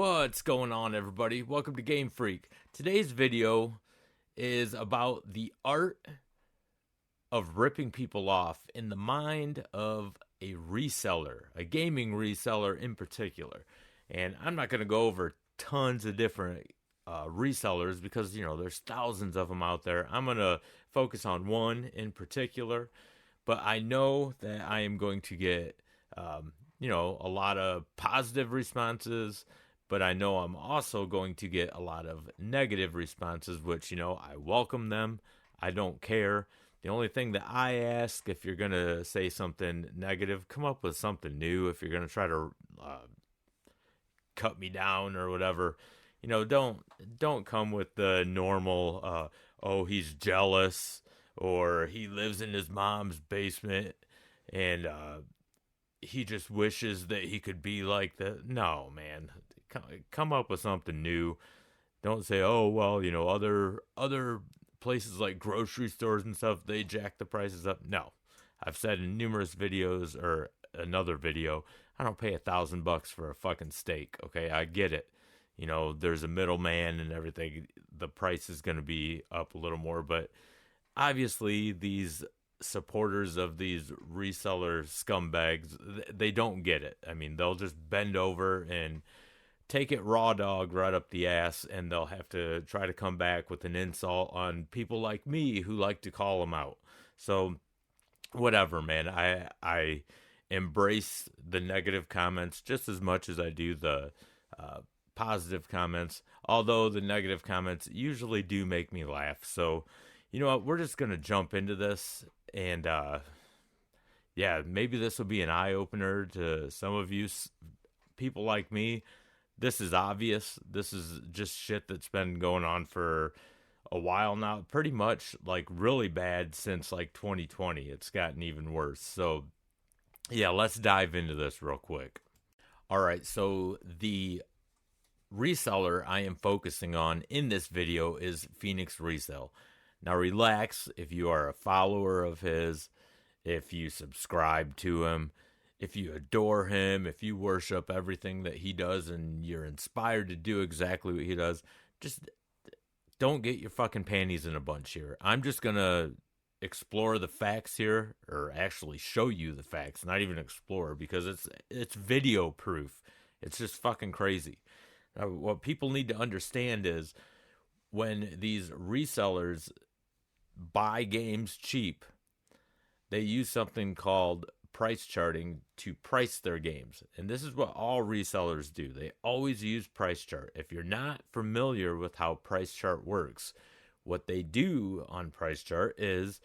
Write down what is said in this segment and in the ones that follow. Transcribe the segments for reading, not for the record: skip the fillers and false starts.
What's going on, everybody? Welcome to GameFreak. Today's video is about the art of ripping people off in the mind of a reseller, a gaming reseller in particular. And I'm not going to go over tons of different resellers because, there's thousands of them out there. I'm going to focus on one in particular, but I know that I am going to get, a lot of positive responses. But I know I'm also going to get a lot of negative responses, which, I welcome them. I don't care. The only thing that I ask, if you're going to say something negative, come up with something new. If you're going to try to cut me down or whatever, don't come with the normal, he's jealous or he lives in his mom's basement and he just wishes that he could be like that. No, man. Come up with something new. Don't say, other places like grocery stores and stuff, they jack the prices up. No. I've said in numerous videos or another video, I don't pay $1,000 for a fucking steak. Okay, I get it. There's a middleman and everything. The price is going to be up a little more, but obviously these supporters of these reseller scumbags, they don't get it. I mean, they'll just bend over and take it raw dog right up the ass, and they'll have to try to come back with an insult on people like me who like to call them out. So whatever, man. I embrace the negative comments just as much as I do the positive comments, although the negative comments usually do make me laugh. So you know what, we're just gonna jump into this, and maybe this will be an eye-opener to some of you people like me. This is obvious. This is just shit that's been going on for a while now. Pretty much like really bad since like 2020. It's gotten even worse. So yeah, let's dive into this real quick. All right, so the reseller I am focusing on in this video is Phoenix Resell. Now relax if you are a follower of his, if you subscribe to him, if you adore him, if you worship everything that he does and you're inspired to do exactly what he does, just don't get your fucking panties in a bunch here. I'm just going to explore the facts here, or actually show you the facts, not even explore, because it's video proof. It's just fucking crazy. Now, what people need to understand is when these resellers buy games cheap, they use something called price charting to price their games. And this is what all resellers do. They always use price chart. If you're not familiar with how price chart works, what they do on price chart is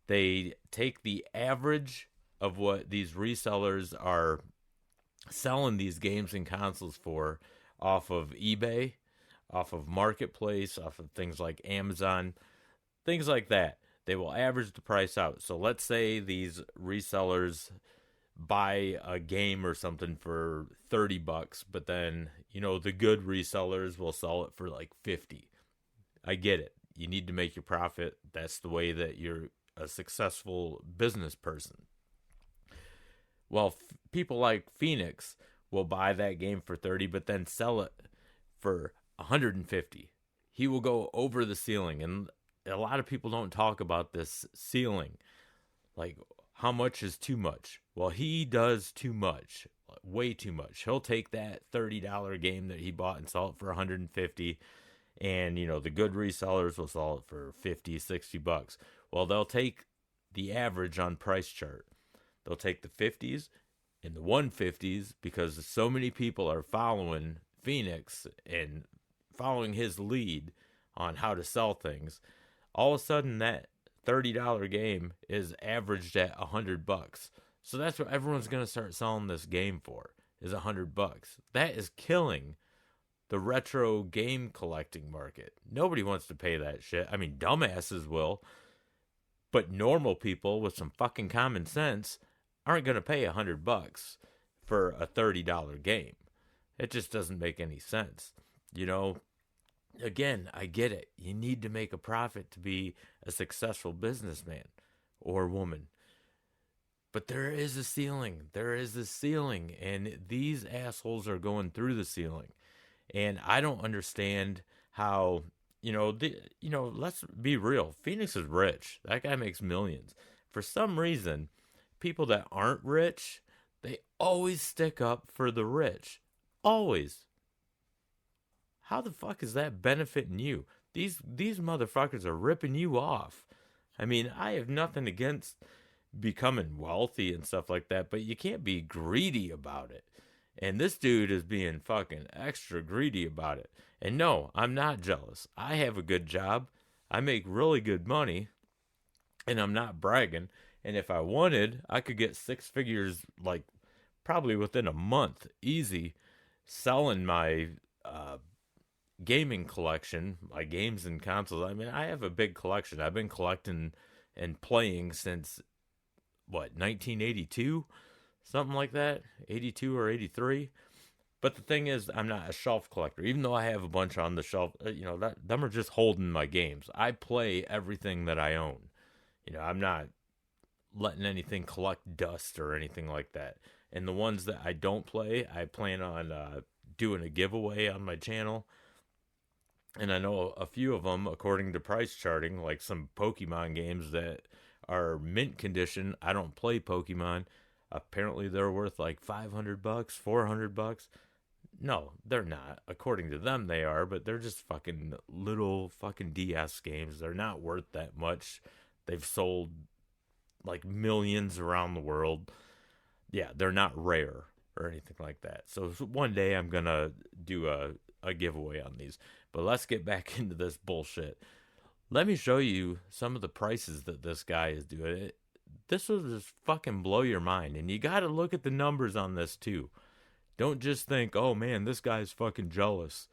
they take the average of what these resellers are selling these games and consoles for off of eBay, off of Marketplace, off of things like Amazon, things like that. They will average the price out. So let's say these resellers buy a game or something for $30, but then, the good resellers will sell it for like $50. I get it. You need to make your profit. That's the way that you're a successful business person. Well, people like Phoenix will buy that game for $30, but then sell it for $150. He will go over the ceiling, and a lot of people don't talk about this ceiling. Like, how much is too much? Well, he does too much, way too much. He'll take that $30 game that he bought and sell it for $150, and, the good resellers will sell it for $50, $60. Well, they'll take the average on price chart. They'll take the 50s and the 150s because so many people are following Phoenix and following his lead on how to sell things. All of a sudden, that $30 game is averaged at $100. So that's what everyone's going to start selling this game for, is $100. That is killing the retro game collecting market. Nobody wants to pay that shit. I mean, dumbasses will, but normal people with some fucking common sense aren't going to pay $100 for a $30 game. It just doesn't make any sense. Again, I get it. You need to make a profit to be a successful businessman or woman. But there is a ceiling. There is a ceiling. And these assholes are going through the ceiling. And I don't understand how, let's be real. Phoenix is rich. That guy makes millions. For some reason, people that aren't rich, they always stick up for the rich. Always. How the fuck is that benefiting you? These motherfuckers are ripping you off. I mean, I have nothing against becoming wealthy and stuff like that, but you can't be greedy about it. And this dude is being fucking extra greedy about it. And no, I'm not jealous. I have a good job. I make really good money. And I'm not bragging. And if I wanted, I could get 6 figures, like, probably within a month. Easy. Selling my gaming collection, my games and consoles. I mean, I have a big collection. I've been collecting and playing since, 1982? Something like that. 82 or 83. But the thing is, I'm not a shelf collector. Even though I have a bunch on the shelf, them are just holding my games. I play everything that I own. I'm not letting anything collect dust or anything like that. And the ones that I don't play, I plan on doing a giveaway on my channel. And I know a few of them, according to price charting, like some Pokemon games that are mint condition. I don't play Pokemon. Apparently they're worth like $500, $400. No, they're not. According to them, they are, but they're just fucking little fucking DS games. They're not worth that much. They've sold like millions around the world. Yeah, they're not rare or anything like that. So one day I'm going to do a giveaway on these. But let's get back into this bullshit. Let me show you some of the prices that this guy is doing. This will just fucking blow your mind. And you got to look at the numbers on this too. Don't just think, oh man, this guy's fucking jealous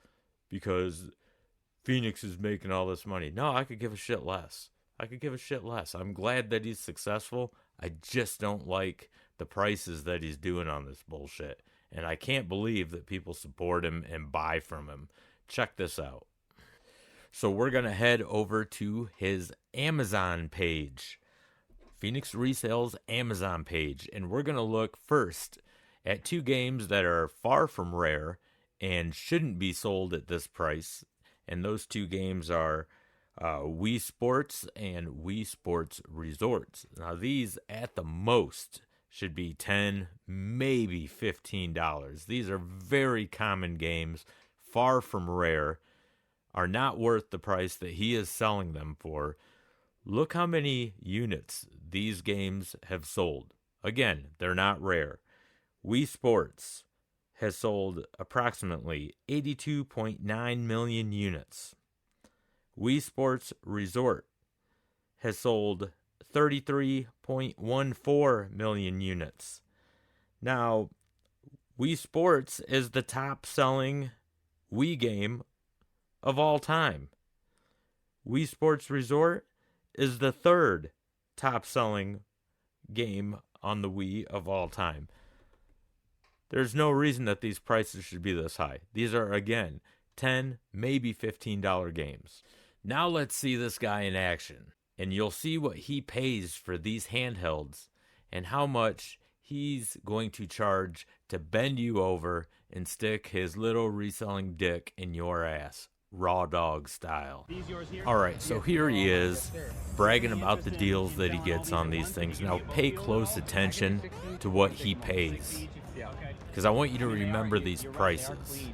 because Phoenix is making all this money. No, I could give a shit less. I'm glad that he's successful. I just don't like the prices that he's doing on this bullshit. And I can't believe that people support him and buy from him. Check this out. So we're going to head over to his Amazon page. Phoenix Resell's Amazon page. And we're going to look first at 2 games that are far from rare and shouldn't be sold at this price. And those 2 games are Wii Sports and Wii Sports Resorts. Now these at the most should be $10, maybe $15. These are very common games, far from rare, are not worth the price that he is selling them for. Look how many units these games have sold. Again, they're not rare. Wii Sports has sold approximately 82.9 million units. Wii Sports Resort has sold 33.14 million units. Now, Wii Sports is the top-selling Wii game of all time. Wii Sports Resort is the 3rd top-selling game on the Wii of all time. There's no reason that these prices should be this high. These are, again, $10, maybe $15 games. Now let's see this guy in action. And you'll see what he pays for these handhelds and how much he's going to charge to bend you over and stick his little reselling dick in your ass, raw dog style. Alright, so here he is, bragging about the deals that he gets on these things. Now pay close attention to what he pays, because I want you to remember these prices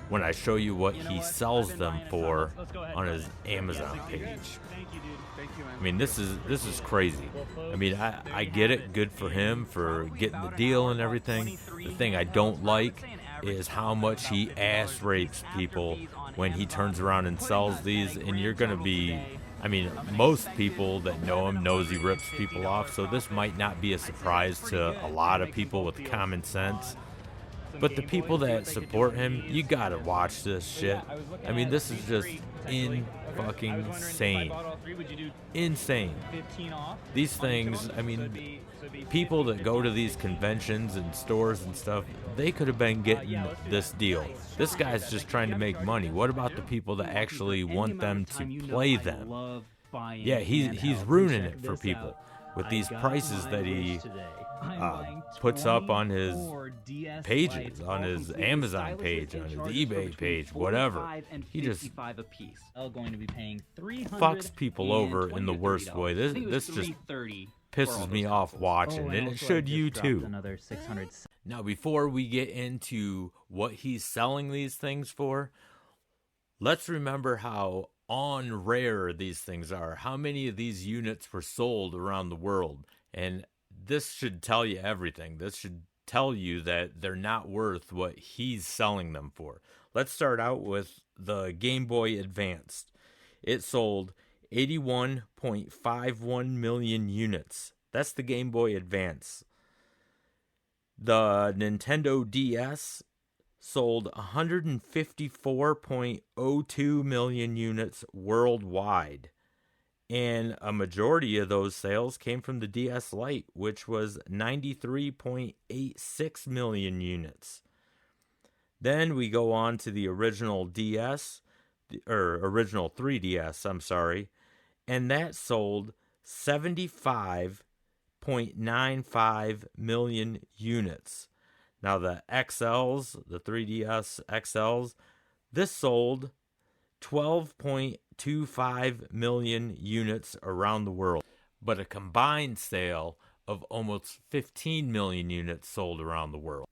when I show you what he sells them for on his Amazon page. I mean, this is crazy. I mean, I get it. Good for him for getting the deal and everything. The thing I don't like is how much he ass rapes people when he turns around and sells these. And you're going to be, I mean, most people that know him knows he rips people off. So this might not be a surprise to a lot of people with common sense. But the people that support him, you gotta watch this shit. I mean, this is just insane. Insane. These things, I mean, people that go to these conventions and stores and stuff, they could have been getting this deal. This guy's just trying to make money. What about the people that actually want them to play them? Yeah, he's ruining it for people. with these prices that he puts up on his pages, on his Amazon page, on his eBay page, whatever. He just fucks people over in the worst way. This just pisses me off watching, and it should you too. Now, before we get into what he's selling these things for, let's remember how on rare these things are, how many of these units were sold around the world. And this should tell you everything. This should tell you that they're not worth what he's selling them for. Let's start out with the Game Boy Advance. It sold 81.51 million units. That's the Game Boy Advance. The Nintendo DS sold 154.02 million units worldwide. And a majority of those sales came from the DS Lite, which was 93.86 million units. Then we go on to the original DS, or original 3DS, I'm sorry, and that sold 75.95 million units. Now the XLs, the 3DS XLs, this sold 12.25 million units around the world, but a combined sale of almost 15 million units sold around the world.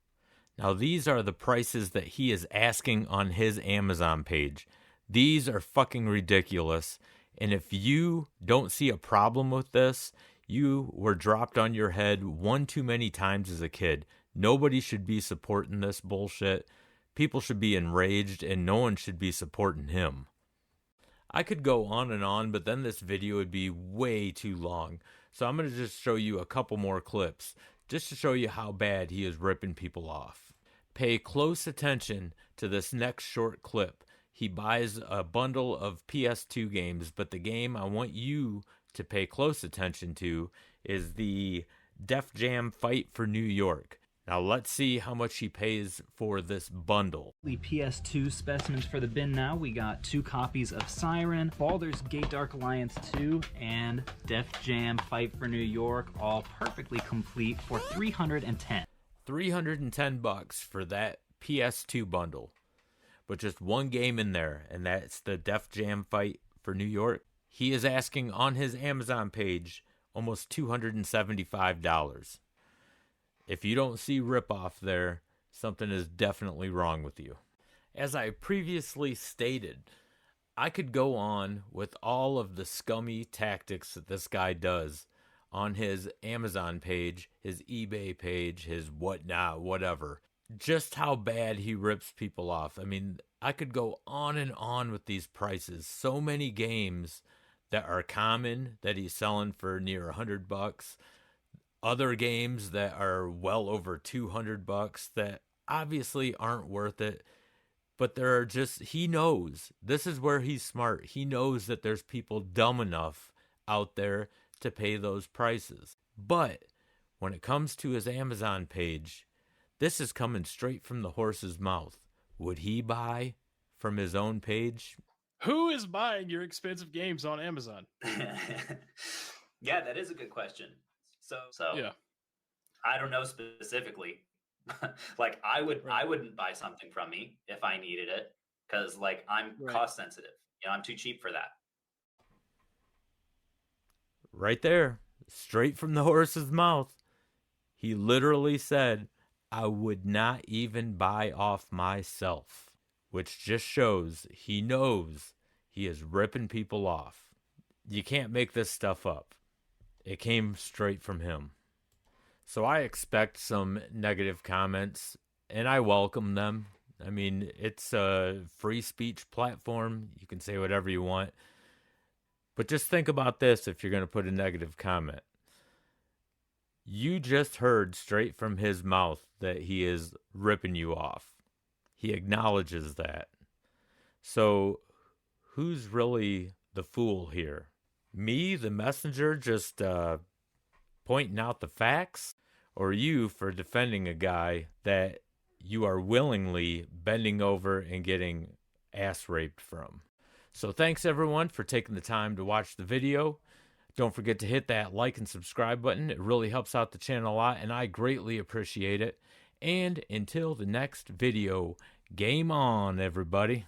Now these are the prices that he is asking on his Amazon page. These are fucking ridiculous, and if you don't see a problem with this, you were dropped on your head one too many times as a kid. Nobody should be supporting this bullshit. People should be enraged, and no one should be supporting him. I could go on, but then this video would be way too long. So I'm going to just show you a couple more clips, just to show you how bad he is ripping people off. Pay close attention to this next short clip. He buys a bundle of PS2 games, but the game I want you to pay close attention to is the Def Jam Fight for New York. Now let's see how much he pays for this bundle. The PS2 specimens for the bin now. We got 2 copies of Siren, Baldur's Gate Dark Alliance 2, and Def Jam Fight for New York, all perfectly complete for $310. $310 for that PS2 bundle. But just one game in there, and that's the Def Jam Fight for New York. He is asking on his Amazon page almost $275. If you don't see ripoff there, something is definitely wrong with you. As I previously stated, I could go on with all of the scummy tactics that this guy does on his Amazon page, his eBay page, his whatnot, whatever. Just how bad he rips people off. I mean, I could go on and on with these prices. So many games that are common that he's selling for near $100. Other games that are well over $200 that obviously aren't worth it, but there are just, he knows, this is where he's smart. He knows that there's people dumb enough out there to pay those prices. But when it comes to his Amazon page, this is coming straight from the horse's mouth. Would he buy from his own page? Who is buying your expensive games on Amazon? Yeah, that is a good question. So yeah. I don't know specifically. Like I wouldn't buy something from me if I needed it because like I'm cost sensitive. You know, I'm too cheap for that. Right there, straight from the horse's mouth. He literally said, I would not even buy off myself, which just shows he knows he is ripping people off. You can't make this stuff up. It came straight from him. So I expect some negative comments, and I welcome them. I mean, it's a free speech platform. You can say whatever you want. But just think about this if you're going to put a negative comment. You just heard straight from his mouth that he is ripping you off. He acknowledges that. So who's really the fool here? Me, the messenger, just pointing out the facts? Or you for defending a guy that you are willingly bending over and getting ass raped from? So thanks everyone for taking the time to watch the video. Don't forget to hit that like and subscribe button. It really helps out the channel a lot, and I greatly appreciate it. And until the next video, game on, everybody.